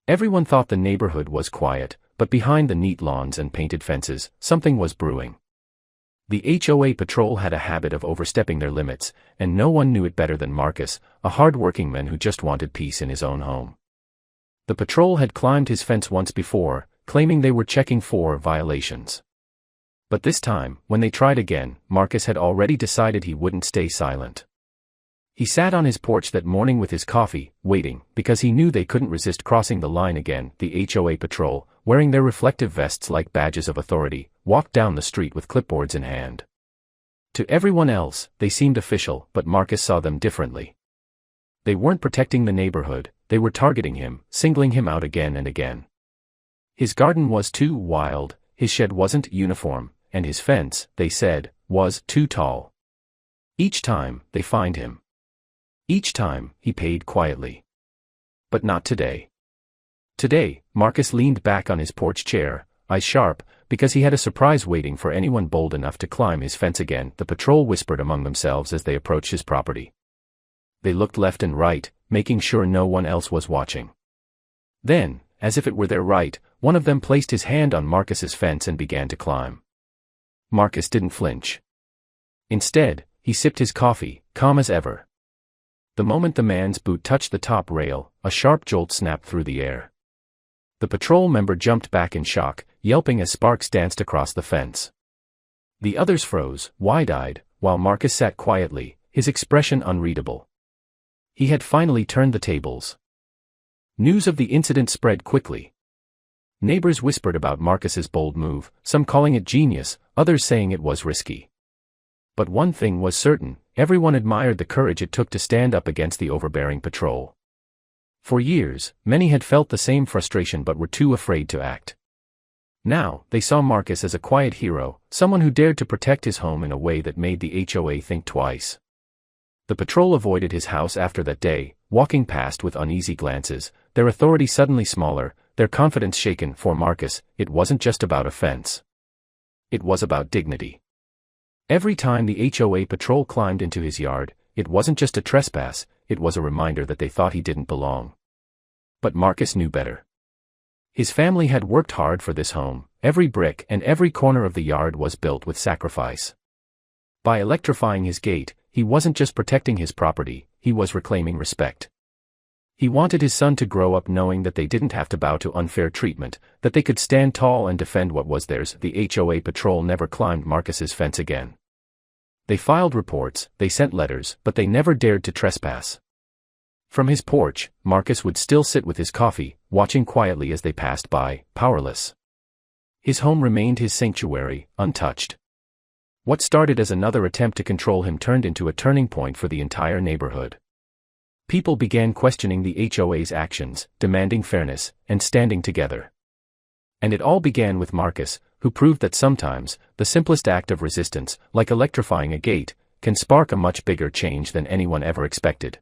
Everyone thought the neighborhood was quiet, but behind the neat lawns and painted fences, something was brewing. The HOA patrol had a habit of overstepping their limits, and no one knew it better than Marcus, a hard-working man who just wanted peace in his own home. The patrol had climbed his fence once before, claiming they were checking for violations. But this time, when they tried again, Marcus had already decided he wouldn't stay silent. He sat on his porch that morning with his coffee, waiting, because he knew they couldn't resist crossing the line again. The HOA patrol, wearing their reflective vests like badges of authority, walked down the street with clipboards in hand. To everyone else, they seemed official, but Marcus saw them differently. They weren't protecting the neighborhood, they were targeting him, singling him out again and again. His garden was too wild, his shed wasn't uniform, and his fence, they said, was too tall. Each time, they fined him. Each time, he paid quietly. But not today. Today, Marcus leaned back on his porch chair, eyes sharp, because he had a surprise waiting for anyone bold enough to climb his fence again. The patrol whispered among themselves as they approached his property. They looked left and right, making sure no one else was watching. Then, as if it were their right, one of them placed his hand on Marcus's fence and began to climb. Marcus didn't flinch. Instead, he sipped his coffee, calm as ever. The moment the man's boot touched the top rail, a sharp jolt snapped through the air. The patrol member jumped back in shock, yelping as sparks danced across the fence. The others froze, wide-eyed, while Marcus sat quietly, his expression unreadable. He had finally turned the tables. News of the incident spread quickly. Neighbors whispered about Marcus's bold move, some calling it genius, others saying it was risky. But one thing was certain, everyone admired the courage it took to stand up against the overbearing patrol. For years, many had felt the same frustration but were too afraid to act. Now, they saw Marcus as a quiet hero, someone who dared to protect his home in a way that made the HOA think twice. The patrol avoided his house after that day, walking past with uneasy glances, their authority suddenly smaller, their confidence shaken. For Marcus, it wasn't just about a fence. It was about dignity. Every time the HOA patrol climbed into his yard, it wasn't just a trespass, it was a reminder that they thought he didn't belong. But Marcus knew better. His family had worked hard for this home, every brick and every corner of the yard was built with sacrifice. By electrifying his gate, he wasn't just protecting his property, he was reclaiming respect. He wanted his son to grow up knowing that they didn't have to bow to unfair treatment, that they could stand tall and defend what was theirs. The HOA patrol never climbed Marcus's fence again. They filed reports, they sent letters, but they never dared to trespass. From his porch, Marcus would still sit with his coffee, watching quietly as they passed by, powerless. His home remained his sanctuary, untouched. What started as another attempt to control him turned into a turning point for the entire neighborhood. People began questioning the HOA's actions, demanding fairness, and standing together. And it all began with Marcus, who proved that sometimes, the simplest act of resistance, like electrifying a gate, can spark a much bigger change than anyone ever expected.